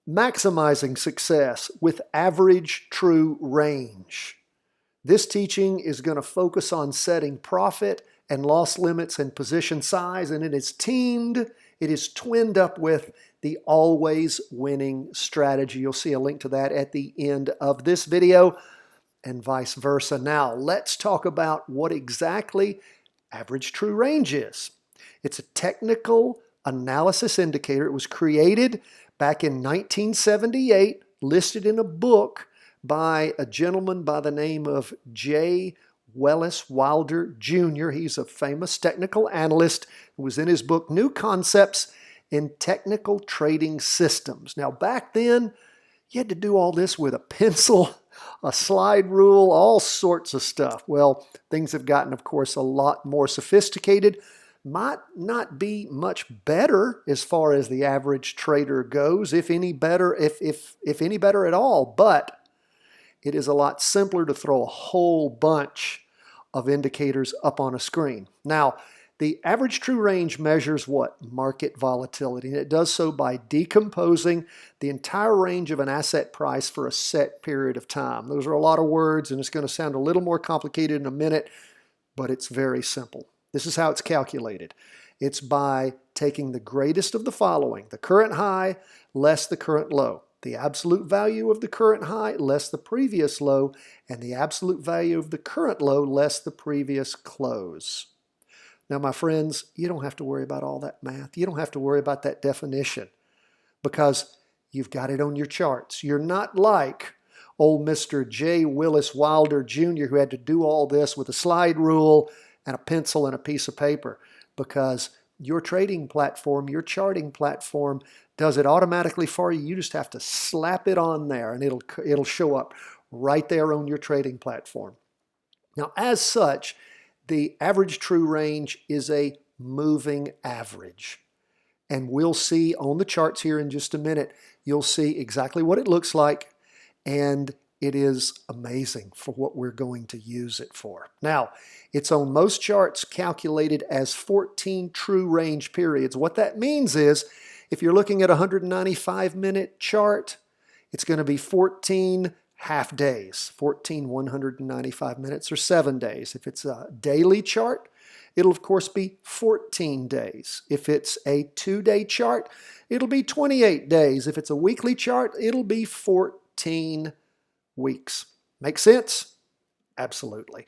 Maximizing success with average true range. This teaching is going to focus on setting profit and loss limits and position size, and it is twinned up with the always winning strategy. You'll see a link to that at the end of this video and vice versa. Now, let's talk about what exactly average true range is. It's a technical analysis indicator. It was created back in 1978, listed in a book by a gentleman by the name of J. Welles Wilder Jr. He's a famous technical analyst. It was in his book, New Concepts in Technical Trading Systems. Now, back then, you had to do all this with a pencil, a slide rule, all sorts of stuff. Well, things have gotten, of course, a lot more sophisticated. Might not be much better as far as the average trader goes, if any better, if any better at all, but it is a lot simpler to throw a whole bunch of indicators up on a screen. Now, the average true range measures what? Market volatility, and it does so by decomposing the entire range of an asset price for a set period of time. Those are a lot of words, and it's going to sound a little more complicated in a minute, but it's very simple. This is how it's calculated. It's by taking the greatest of the following: the current high less the current low, the absolute value of the current high less the previous low, and the absolute value of the current low less the previous close. Now, my friends, you don't have to worry about all that math. You don't have to worry about that definition because you've got it on your charts. You're not like old Mr. J. Welles Wilder Jr., who had to do all this with a slide rule and a pencil and a piece of paper, because your trading platform, your charting platform does it automatically for you. You just have to slap it on there and it'll show up right there on your trading platform. Now, as such, the average true range is a moving average. And we'll see on the charts here in just a minute, you'll see exactly what it looks like, and it is amazing for what we're going to use it for. Now, it's on most charts calculated as 14 true range periods. What that means is, if you're looking at a 195-minute chart, it's going to be 14 half days, 14 195 minutes, or 7 days. If it's a daily chart, it'll of course be 14 days. If it's a 2-day chart, it'll be 28 days. If it's a weekly chart, it'll be 14 weeks. Make sense? Absolutely.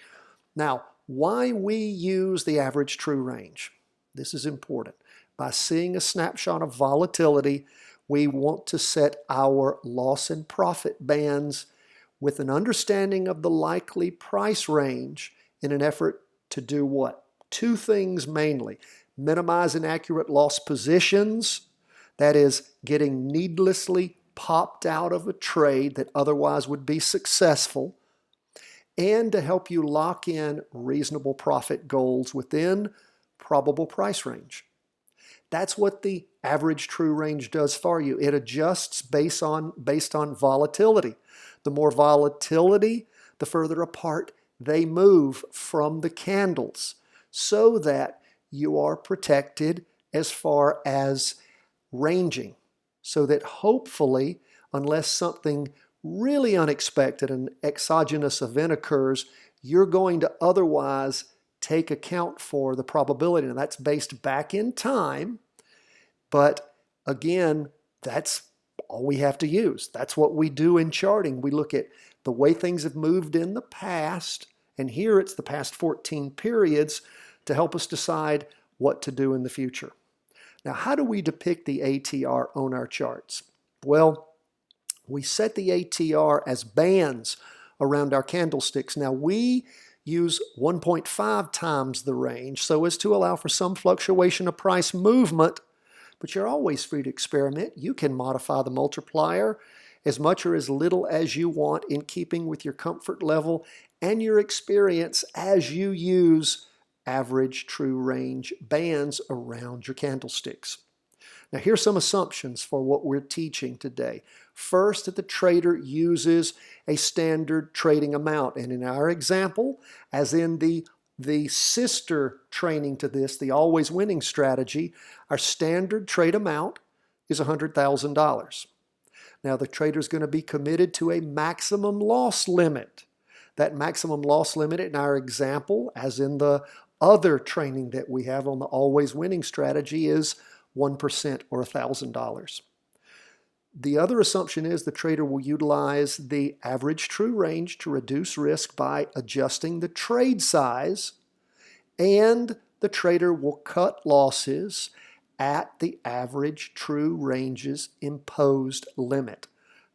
Now, why we use the average true range? This is important. By seeing a snapshot of volatility, we want to set our loss and profit bands with an understanding of the likely price range in an effort to do what? Two things mainly: minimize inaccurate loss positions, that is, getting needlessly popped out of a trade that otherwise would be successful, and to help you lock in reasonable profit goals within probable price range. That's what the average true range does for you. It adjusts based on volatility. The more volatility, the further apart they move from the candles, so that you are protected as far as ranging, so that hopefully, unless something really unexpected, an exogenous event occurs, you're going to otherwise take account for the probability. And that's based back in time, but again, that's all we have to use. That's what we do in charting. We look at the way things have moved in the past, and here it's the past 14 periods to help us decide what to do in the future. Now, how do we depict the ATR on our charts? Well, we set the ATR as bands around our candlesticks. Now, we use 1.5 times the range so as to allow for some fluctuation of price movement, but you're always free to experiment. You can modify the multiplier as much or as little as you want in keeping with your comfort level and your experience as you use average true range bands around your candlesticks. Now, here's some assumptions for what we're teaching today. First, that the trader uses a standard trading amount. And in our example, as in the sister training to this, the always winning strategy, our standard trade amount is $100,000. Now the trader's going to be committed to a maximum loss limit. That maximum loss limit in our example, as in the other training that we have on the always winning strategy, is 1% or $1,000. The other assumption is the trader will utilize the average true range to reduce risk by adjusting the trade size, and the trader will cut losses at the average true range's imposed limit.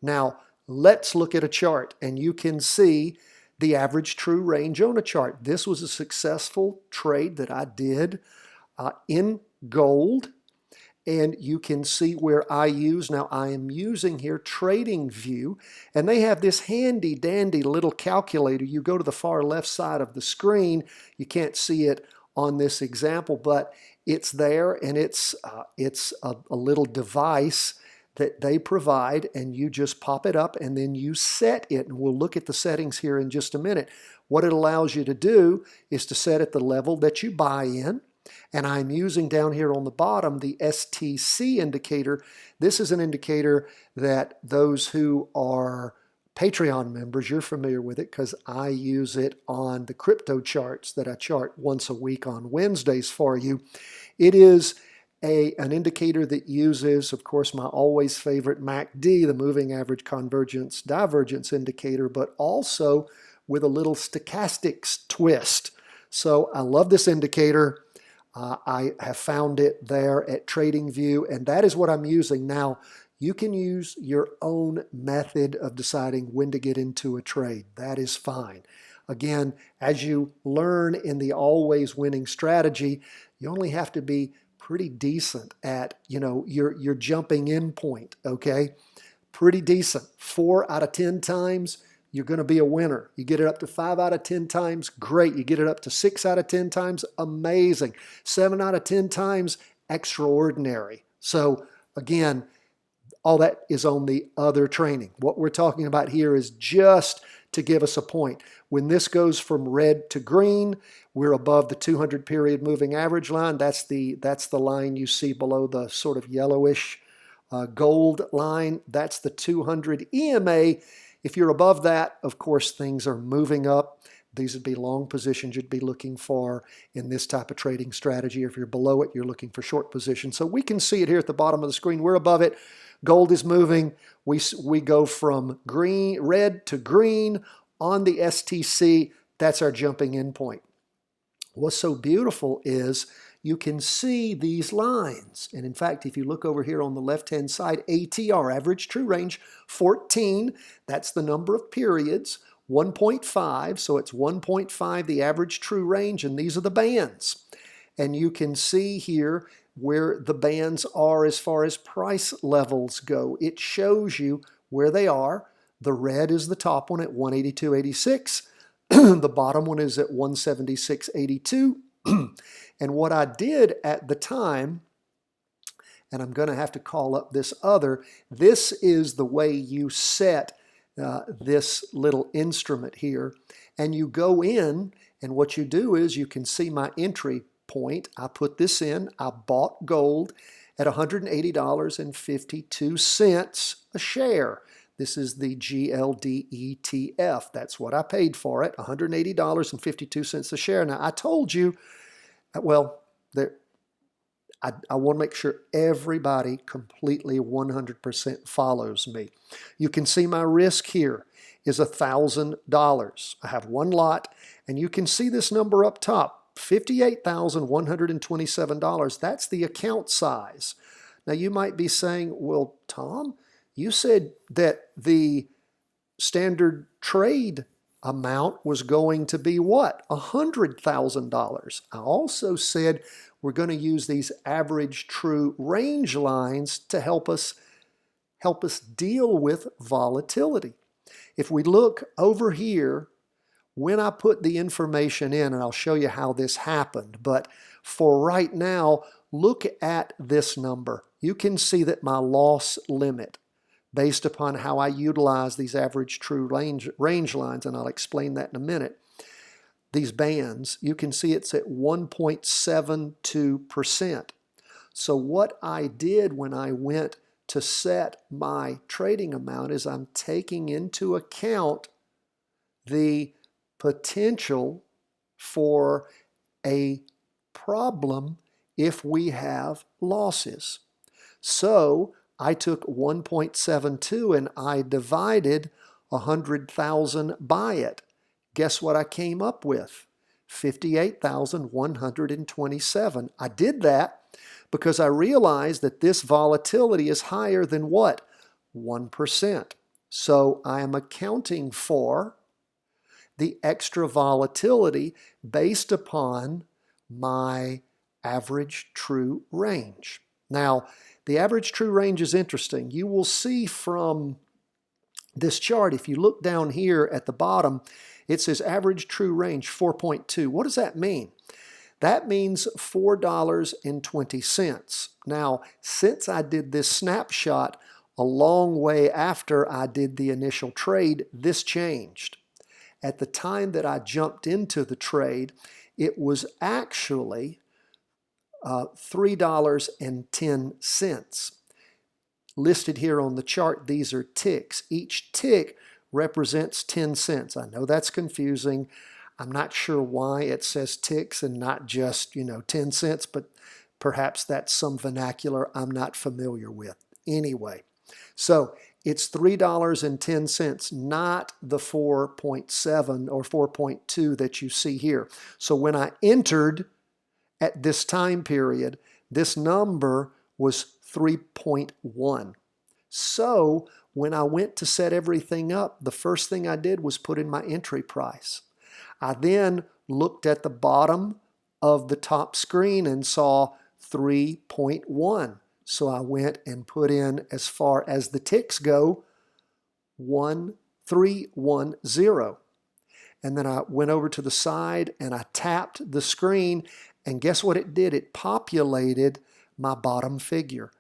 Now, let's look at a chart, and you can see the average true range on a chart. This was a successful trade that I did in gold. And you can see where I use, now I am using here TradingView, and they have this handy dandy little calculator. You go to the far left side of the screen. You can't see it on this example, but it's there, and it's a little device that they provide, and you just pop it up and then you set it. And we'll look at the settings here in just a minute. What it allows you to do is to set at the level that you buy in. And I'm using down here on the bottom the STC indicator. This is an indicator that those who are Patreon members, you're familiar with it because I use it on the crypto charts that I chart once a week on Wednesdays for you. It is an indicator that uses, of course, my always favorite MACD, the moving average convergence divergence indicator, but also with a little stochastics twist. So I love this indicator. I have found it there at TradingView, and that is what I'm using. Now, you can use your own method of deciding when to get into a trade. That is fine. Again, as you learn in the always winning strategy, you only have to be pretty decent at, your jumping in point, okay? Pretty decent. 4 out of 10 times, you're going to be a winner. You get it up to 5 out of 10 times, great. You get it up to 6 out of 10 times, amazing. 7 out of 10 times, extraordinary. So again, all that is on the other training. What we're talking about here is just to give us a point. When this goes from red to green, we're above the 200 period moving average line. That's the line you see below the sort of yellowish gold line. That's the 200 EMA. If you're above that, of course, things are moving up. These would be long positions you'd be looking for in this type of trading strategy. If you're below it, you're looking for short positions. So we can see it here at the bottom of the screen. We're above it. Gold is moving. We go from red to green on the STC. That's our jumping in point. What's so beautiful is you can see these lines. And in fact, if you look over here on the left-hand side, ATR, average true range, 14. That's the number of periods. 1.5, so it's 1.5, the average true range, and these are the bands. And you can see here where the bands are as far as price levels go. It shows you where they are. The red is the top one at 182.86. The bottom one is at 176.82. And what I did at the time, and I'm going to have to call up this is the way you set this little instrument here. And you go in, and what you do is you can see my entry point. I put this in. I bought gold at $180.52 a share. This is the GLD ETF. That's what I paid for it, $180.52 a share. Now, I told you, I want to make sure everybody completely 100% follows me. You can see my risk here is $1,000. I have one lot, and you can see this number up top, $58,127. That's the account size. Now, you might be saying, well, Tom, you said that the standard trade amount was going to be what? $100,000. I also said we're going to use these average true range lines to help us deal with volatility. If we look over here, when I put the information in, and I'll show you how this happened, but for right now, look at this number. You can see that my loss limit, based upon how I utilize these average true range lines, and I'll explain that in a minute, these bands, you can see it's at 1.72%. So what I did when I went to set my trading amount is I'm taking into account the potential for a problem if we have losses. So I took 1.72 and I divided 100,000 by it. Guess what I came up with? 58,127. I did that because I realized that this volatility is higher than what? 1%. So I am accounting for the extra volatility based upon my average true range. Now, the average true range is interesting. You will see from this chart, if you look down here at the bottom, it says average true range 4.2. What does that mean? That means $4.20. Now, since I did this snapshot a long way after I did the initial trade, this changed. At the time that I jumped into the trade, it was actually $3.10. Listed here on the chart, these are ticks. Each tick represents 10 cents. I know that's confusing. I'm not sure why it says ticks and not just, 10 cents, but perhaps that's some vernacular I'm not familiar with. Anyway, so it's $3.10, not the 4.7 or 4.2 that you see here. So when I entered at this time period, this number was 3.1. So when I went to set everything up, the first thing I did was put in my entry price. I then looked at the bottom of the top screen and saw 3.1. So I went and put in, as far as the ticks go, 1310. And then I went over to the side and I tapped the screen, and guess what it did? It populated my bottom figure,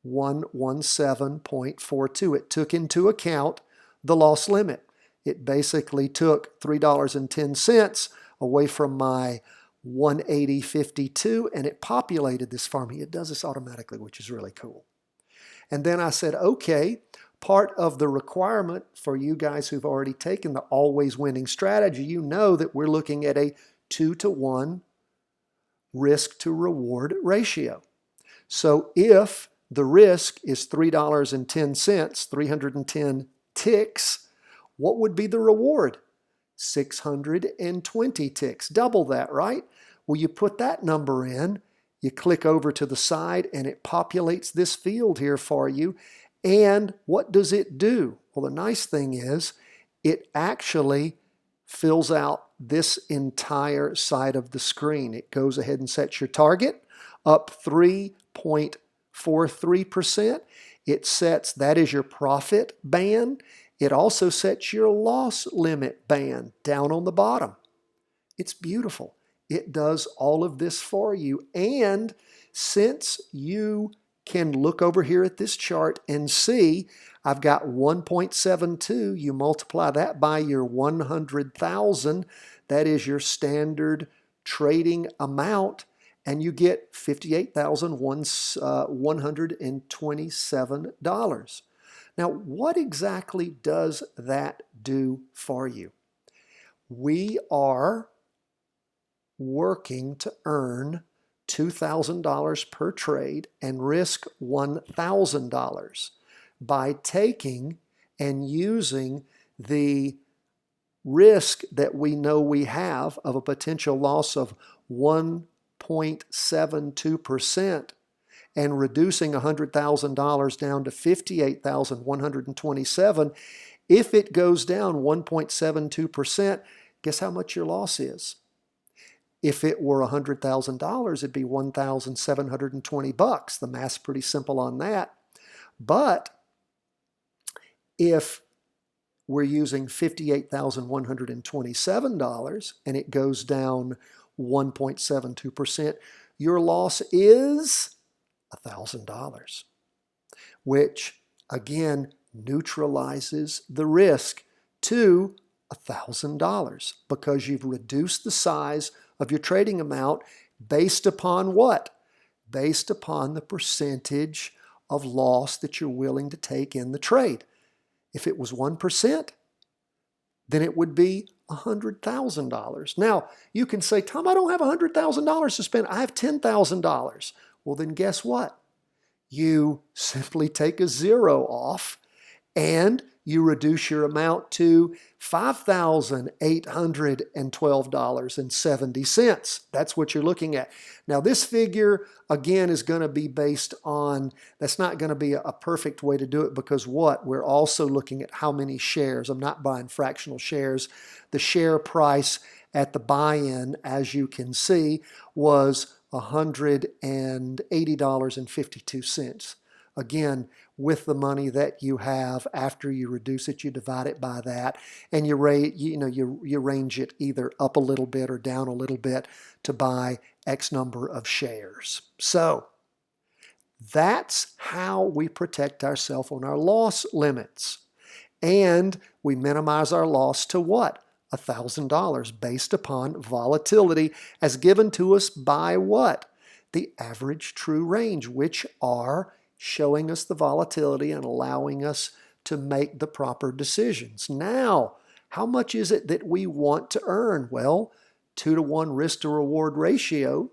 117.42. It took into account the loss limit. It basically took $3.10 away from my 180.52, and it populated this for me. It does this automatically, which is really cool. And then I said, okay, part of the requirement for you guys who've already taken the always winning strategy, you know that we're looking at a 2-to-1 risk to reward ratio. So if the risk is $3.10, 310 ticks, what would be the reward? 620 ticks, double that, right? Well, you put that number in, you click over to the side, and it populates this field here for you. And what does it do? Well, the nice thing is it actually fills out this entire side of the screen. It goes ahead and sets your target up 3.43%. It sets, that is your profit band. It also sets your loss limit band down on the bottom. It's beautiful. It does all of this for you. And since you can look over here at this chart and see I've got 1.72, you multiply that by your 100,000, that is your standard trading amount, and you get $58,127. Now, what exactly does that do for you? We are working to earn $2,000 per trade and risk $1,000 by taking and using the risk that we know we have of a potential loss of 1.72% and reducing $100,000 down to $58,127. If it goes down 1.72%, guess how much your loss is? If it were $100,000, it'd be $1,720. The math's pretty simple on that. But if we're using $58,127 and it goes down 1.72%, your loss is $1,000, which again neutralizes the risk to $1,000 because you've reduced the size of your trading amount based upon what? Based upon the percentage of loss that you're willing to take in the trade. If it was 1%, then it would be $100,000. Now, you can say, Tom, I don't have $100,000 to spend. I have $10,000. Well, then guess what? You simply take a zero off and you reduce your amount to $5,812.70. That's what you're looking at. Now, this figure, again, is going to be based on, that's not going to be a perfect way to do it because what? We're also looking at how many shares. I'm not buying fractional shares. The share price at the buy-in, as you can see, was $180.52. Again, with the money that you have, after you reduce it, you divide it by that, and you range it either up a little bit or down a little bit to buy X number of shares. So that's how we protect ourselves on our loss limits. And we minimize our loss to what? $1,000 based upon volatility as given to us by what? The average true range, which are showing us the volatility and allowing us to make the proper decisions. Now, how much is it that we want to earn? Well, 2-to-1 risk to reward ratio.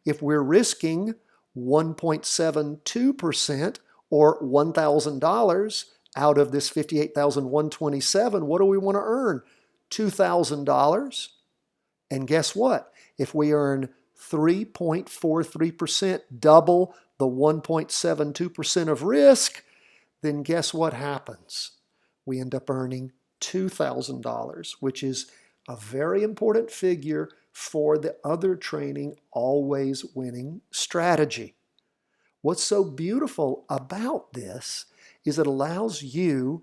If we're risking 1.72% or $1,000 out of this $58,127, what do we want to earn? $2,000. And guess what? If we earn 3.43%, double the 1.72% of risk, then guess what happens? We end up earning $2,000, which is a very important figure for the other training always winning strategy. What's so beautiful about this is it allows you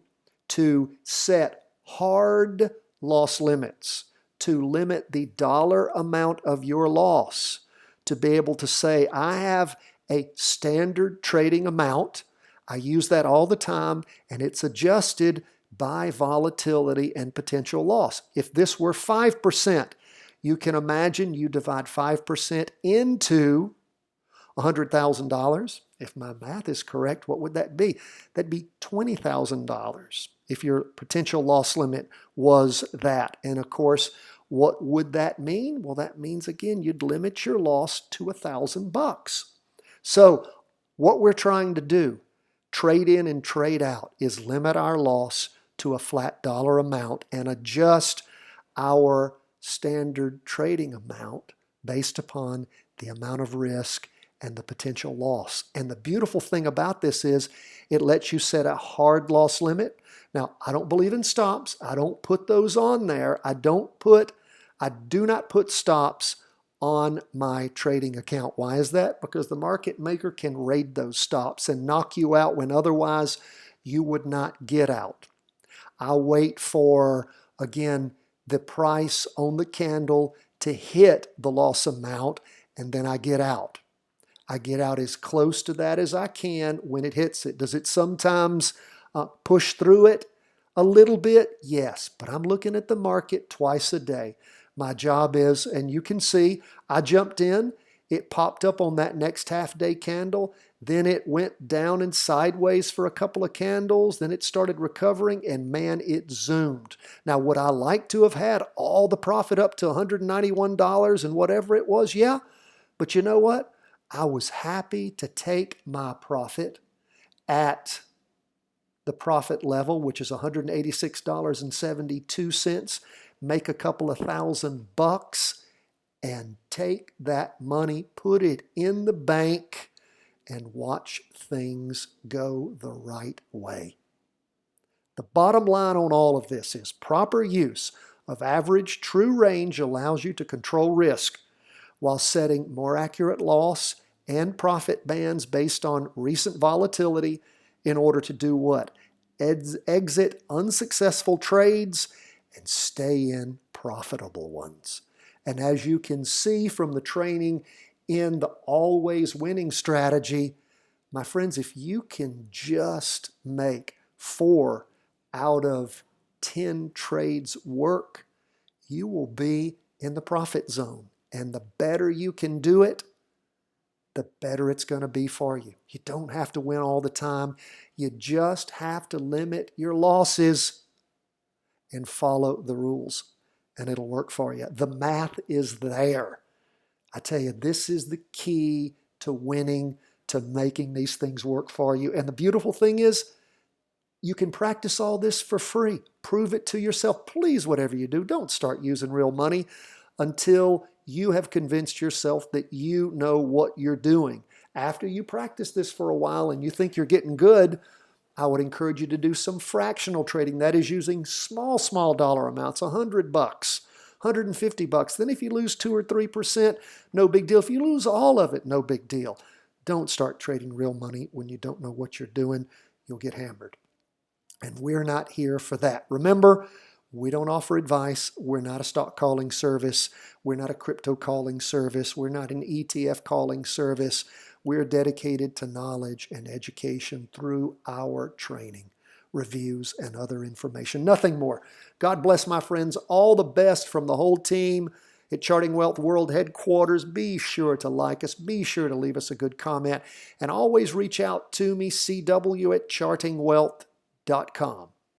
to set hard loss limits, to limit the dollar amount of your loss, to be able to say, I have a standard trading amount. I use that all the time, and it's adjusted by volatility and potential loss. If this were 5%, you can imagine you divide 5% into $100,000. If my math is correct, what would that be? That'd be $20,000 if your potential loss limit was that. And of course, what would that mean? Well, that means, again, you'd limit your loss to $1,000. So what we're trying to do, trade in and trade out, is limit our loss to a flat dollar amount and adjust our standard trading amount based upon the amount of risk and the potential loss. And the beautiful thing about this is it lets you set a hard loss limit. Now, I don't believe in stops. I don't put those on there. I do not put stops on my trading account. Why is that? Because the market maker can raid those stops and knock you out when otherwise you would not get out. I wait for, again, the price on the candle to hit the loss amount, and then I get out. I get out as close to that as I can when it hits it. Does it sometimes push through it a little bit? Yes, but I'm looking at the market twice a day. My job is, and you can see, I jumped in, it popped up on that next half-day candle, then it went down and sideways for a couple of candles, then it started recovering, and man, it zoomed. Now, would I like to have had all the profit up to $191 and whatever it was? Yeah, but you know what? I was happy to take my profit at the profit level, which is $186.72, make a couple of $1,000 and take that money, put it in the bank, and watch things go the right way. The bottom line on all of this is proper use of average true range allows you to control risk while setting more accurate loss and profit bands based on recent volatility in order to do what? Exit unsuccessful trades and stay in profitable ones. And as you can see from the training in the always winning strategy, my friends, if you can just make 4 out of 10 trades work, you will be in the profit zone. And the better you can do it, the better it's going to be for you. You don't have to win all the time. You just have to limit your losses and follow the rules, and it'll work for you. The math is there. I tell you, this is the key to winning, to making these things work for you. And the beautiful thing is, you can practice all this for free. Prove it to yourself. Please, whatever you do, don't start using real money until you have convinced yourself that you know what you're doing. After you practice this for a while and you think you're getting good, I would encourage you to do some fractional trading. That is using small dollar amounts, $100, $150. Then if you lose 2 or 3%, no big deal. If you lose all of it, no big deal. Don't start trading real money when you don't know what you're doing. You'll get hammered. And we're not here for that. Remember, we don't offer advice. We're not a stock calling service. We're not a crypto calling service. We're not an ETF calling service. We're dedicated to knowledge and education through our training, reviews, and other information. Nothing more. God bless, my friends. All the best from the whole team at Charting Wealth World Headquarters. Be sure to like us. Be sure to leave us a good comment. And always reach out to me, CW@chartingwealth.com.